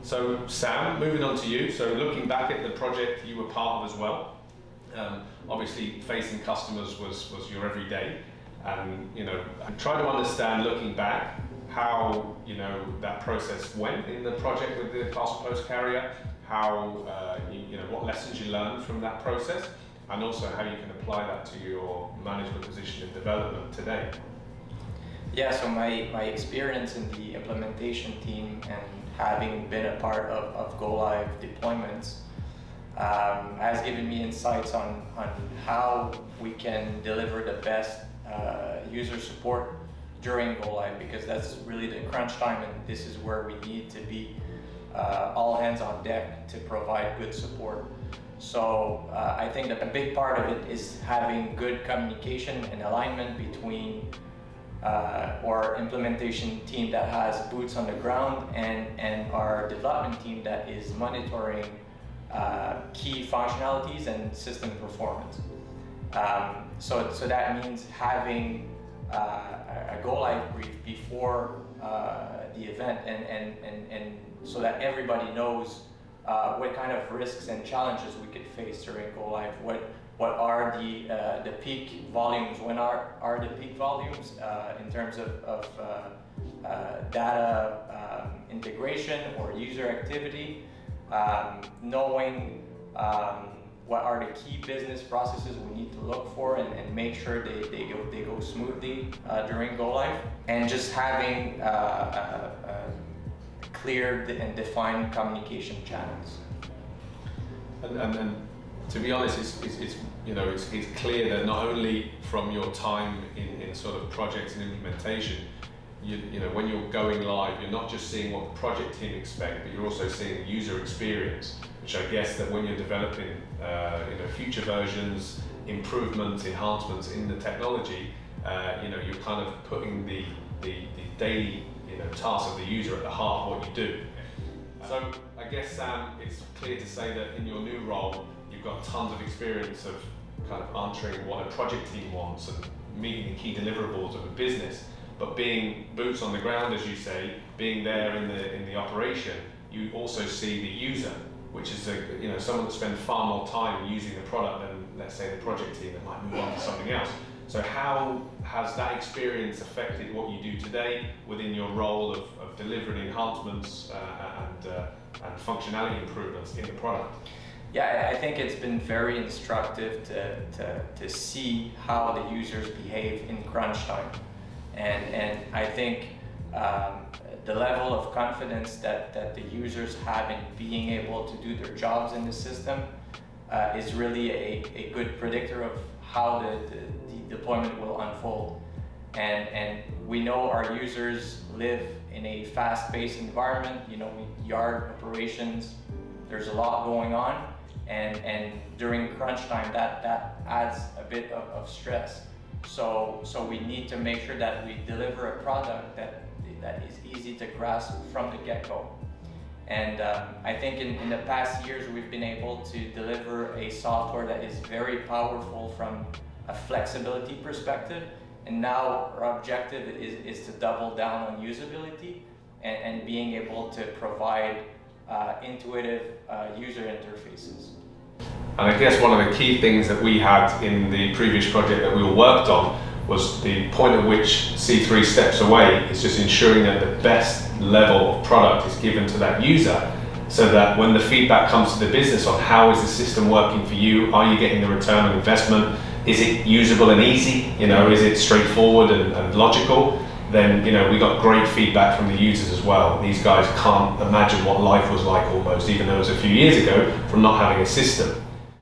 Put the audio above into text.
So Sam, moving on to you. So looking back at the project you were part of as well, obviously facing customers was your everyday, and try to understand, looking back, how that process went in the project with the parcel post carrier, how what lessons you learned from that process, and also how you can apply that to your management position in development today. Yeah, so my experience in the implementation team and having been a part of Go Live deployments has given me insights on how we can deliver the best user support during Go Live, because that's really the crunch time, and this is where we need to be all hands on deck to provide good support. So I think that a big part of it is having good communication and alignment between our implementation team that has boots on the ground and our development team that is monitoring key functionalities and system performance. So that means having a go live brief before the event, and so that everybody knows what kind of risks and challenges we could face during go live. What are the peak volumes? When are the peak volumes in terms of data integration or user activity? Knowing what are the key business processes we need to look for and make sure they go smoothly during go live, and just having clear and defined communication channels. And to be honest, it's clear that not only from your time in sort of projects and implementation, when you're going live, you're not just seeing what the project team expect, but you're also seeing the user experience, which I guess that when you're developing future versions, improvements, enhancements in the technology, you're kind of putting the daily tasks of the user at the heart of what you do. So I guess, Sam, it's clear to say that in your new role, you've got tons of experience of kind of answering what a project team wants and meeting the key deliverables of a business. But being boots on the ground, as you say, being there in the operation, you also see the user, which is someone that spends far more time using the product than, let's say, the project team that might move on to something else. So how has that experience affected what you do today within your role of delivering enhancements and functionality improvements in the product? Yeah, I think it's been very instructive to see how the users behave in crunch time. And I think the level of confidence that the users have in being able to do their jobs in the system is really a good predictor of how the deployment will unfold. And we know our users live in a fast-paced environment, yard operations, there's a lot going on, and during crunch time that adds a bit of stress. So we need to make sure that we deliver a product that is easy to grasp from the get-go. And I think in the past years we've been able to deliver a software that is very powerful from a flexibility perspective, and now our objective is to double down on usability and being able to provide intuitive user interfaces. And I guess one of the key things that we had in the previous project that we all worked on was the point at which C3 steps away is just ensuring that the best level of product is given to that user, so that when the feedback comes to the business on how is the system working for you, are you getting the return on investment, is it usable and easy, is it straightforward and logical, then we got great feedback from the users as well. These guys can't imagine what life was like almost, even though it was a few years ago, from not having a system.